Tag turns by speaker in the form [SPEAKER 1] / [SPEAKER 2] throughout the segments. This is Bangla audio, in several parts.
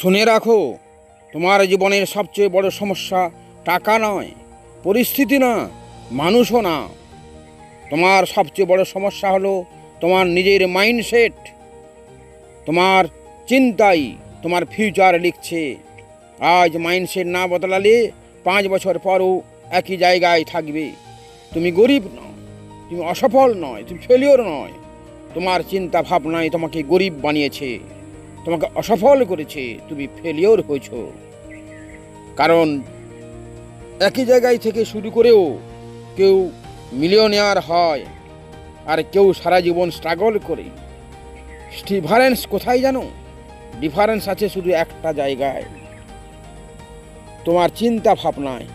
[SPEAKER 1] শুনে রাখো, তোমার জীবনের সবচেয়ে বড় সমস্যা টাকা নয়, পরিস্থিতি না, মানুষও না। তোমার সবচেয়ে বড় সমস্যা হলো তোমার নিজের মাইন্ডসেট। তোমার চিন্তাই তোমার ফিউচার লিখছে। আজ মাইন্ডসেট না বদলালে 5 বছর পরও একই জায়গায় থাকবে। তুমি গরিব নও, তুমি অসফল নয়, তুমি ফেলিওর নয়। তোমার চিন্তা ভাবনাই তোমাকে গরিব বানিয়েছে, তোমাকে অসফল করেছে, তুমি ফেলিওর হয়েছ। কারণ একই জায়গায় থেকে শুরু করেও কেউ মিলিয়নিয়ার হয়, আর কেউ সারা জীবন স্ট্রাগল করে। ডিফারেন্স কোথায় জানো? ডিফারেন্স আছে শুধু একটা জায়গায়, তোমার চিন্তা ভাবনায়।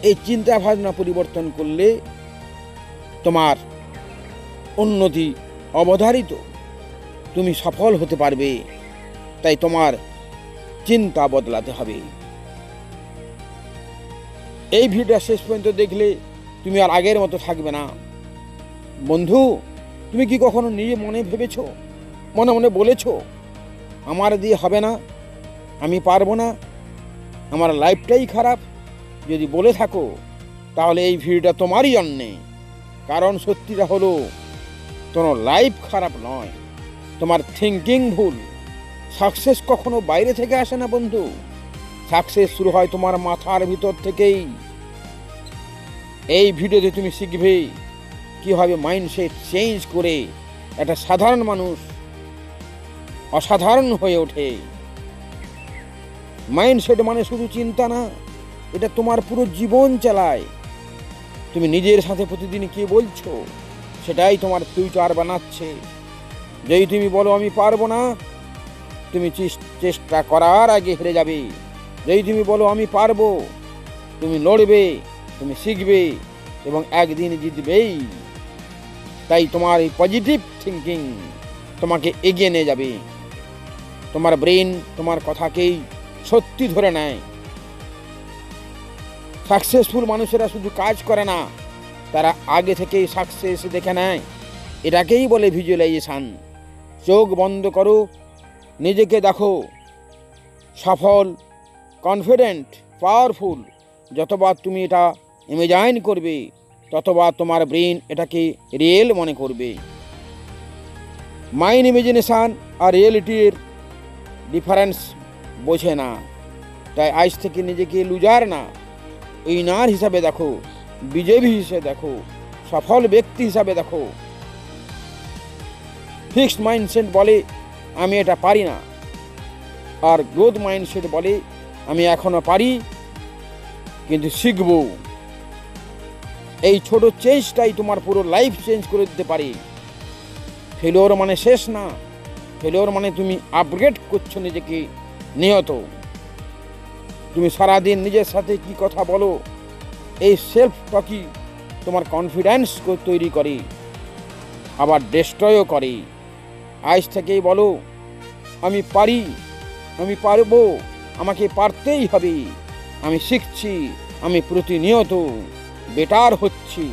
[SPEAKER 1] এই চিন্তা ভাবনা পরিবর্তন করলে তোমার উন্নতি অবধারিত, তুমি সফল হতে পারবে। তাই তোমার চিন্তা বদলাতে হবে। এই ভিডিওটা শেষ পর্যন্ত দেখলে তুমি আর আগের মতো থাকবে না। বন্ধু, তুমি কি কখনো নিজে মনে ভেবেছো, মনে মনে বলেছো, আমার দিয়ে হবে না, আমি পারবো না, আমার লাইফটাই খারাপ? যদি বলে থাকো তাহলে এই ভিডিওটা তোমারই জন্যে। কারণ সত্যিটা হলো তোমার লাইফ খারাপ নয়, তোমার থিঙ্কিং ভুল। সাকসেস কখনো বাইরে থেকে আসে না বন্ধু, সাকসেস শুরু হয় তোমার মাথার ভিতর থেকেই। এই ভিডিওতে তুমি শিখবে কীভাবে মাইন্ডসেট চেঞ্জ করে একটা সাধারণ মানুষ অসাধারণ হয়ে ওঠে। মাইন্ডসেট মানে শুধু চিন্তা না, এটা তোমার পুরো জীবন চালায়। তুমি নিজের সাথে প্রতিদিন কি বলছো সেটাই তোমার ফিউচার বানাচ্ছে। যদি তুমি বলো আমি পারবো না, তুমি চেষ্টা করার আগে হেরে যাবে। যদি তুমি বলো আমি পারবো, তুমি লড়বে, তুমি শিখবে এবং একদিন জিতবেই। তাই তোমার এই পজিটিভ থিঙ্কিং তোমাকে এগিয়ে নিয়ে যাবে। তোমার ব্রেন তোমার কথাকেই সত্যি ধরে নেয়। সাকসেসফুল মানুষেরা শুধু কাজ করে না, তারা আগে থেকেই সাকসেস দেখে নেয়। এটাকেই বলে ভিজুয়ালাইজেশন। চোখ বন্ধ করো, নিজেকে দেখো সফল, কনফিডেন্ট, পাওয়ারফুল। যতবার তুমি এটা ইমেজাইন করবে, ততবার তোমার ব্রেন এটাকে রিয়েল মনে করবে। মাইন্ড ইমেজিনেশন আর রিয়েলিটির ডিফারেন্স বোঝে না। তাই আজ থেকে নিজেকে লুজার না, উইনার হিসাবে দেখো, বিজয়ী হিসেবে দেখো, সফল ব্যক্তি হিসাবে দেখো। ফিক্সড মাইন্ডসেট বলে আমি এটা পারি না, আর গ্রোথ মাইন্ডসেট বলে আমি এখনো পারি, কিন্তু শিখব। এই ছোট চেঞ্জটাই তোমার পুরো লাইফ চেঞ্জ করে দিতে পারে। ফেলিওর মানে শেষ না, ফেলিওর মানে তুমি আপগ্রেড করছো নিজেকে নিয়ত। তুমি সারাদিন নিজের সাথে কি কথা বলো, এই সেলফ টকই তোমার কনফিডেন্স তৈরি করে, আবার ডিস্ট্রয়ও করে। আজ থেকেই বলো আমি পারি, আমি পারবো, আমাকে পারতেই হবে, আমি শিখছি, আমি প্রতিনিয়ত বেটার হচ্ছি।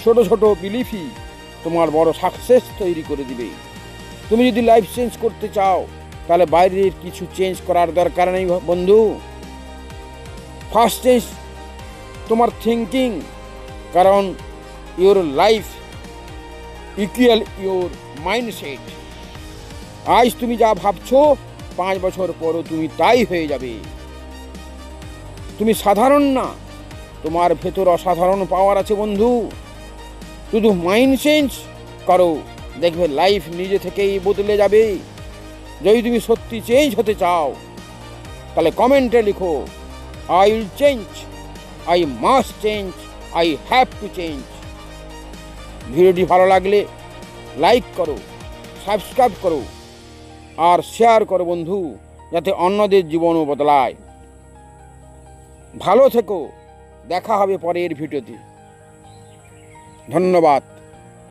[SPEAKER 1] ছোট ছোট বিলিফই তোমার বড় সাকসেস তৈরি করে দিবে। তুমি যদি লাইফ চেঞ্জ করতে চাও তাহলে বাইরের কিছু চেঞ্জ করার দরকার নেই বন্ধু। ফার্স্ট চেঞ্জ তোমার থিঙ্কিং, কারণ your life equal your mindset. আজ তুমি যা ভাবছো 5 বছর পরও তুমি তাই হয়ে যাবে। তুমি সাধারণ না, তোমার ভেতর অসাধারণ পাওয়ার আছে বন্ধু। শুধু মাইন্ড চেঞ্জ করো, দেখবে লাইফ নিজে থেকেই বদলে যাবে। যদি তুমি সত্যি চেঞ্জ হতে চাও তাহলে কমেন্টে লিখো I will change, I must change, I have to change. ভিডিওটি ভালো লাগলে লাইক করো, সাবস্ক্রাইব করো আর শেয়ার করো বন্ধু, যাতে অন্যদের জীবনও বদলায়। ভালো থেকো, দেখা হবে পরের ভিডিওতে। ধন্যবাদ।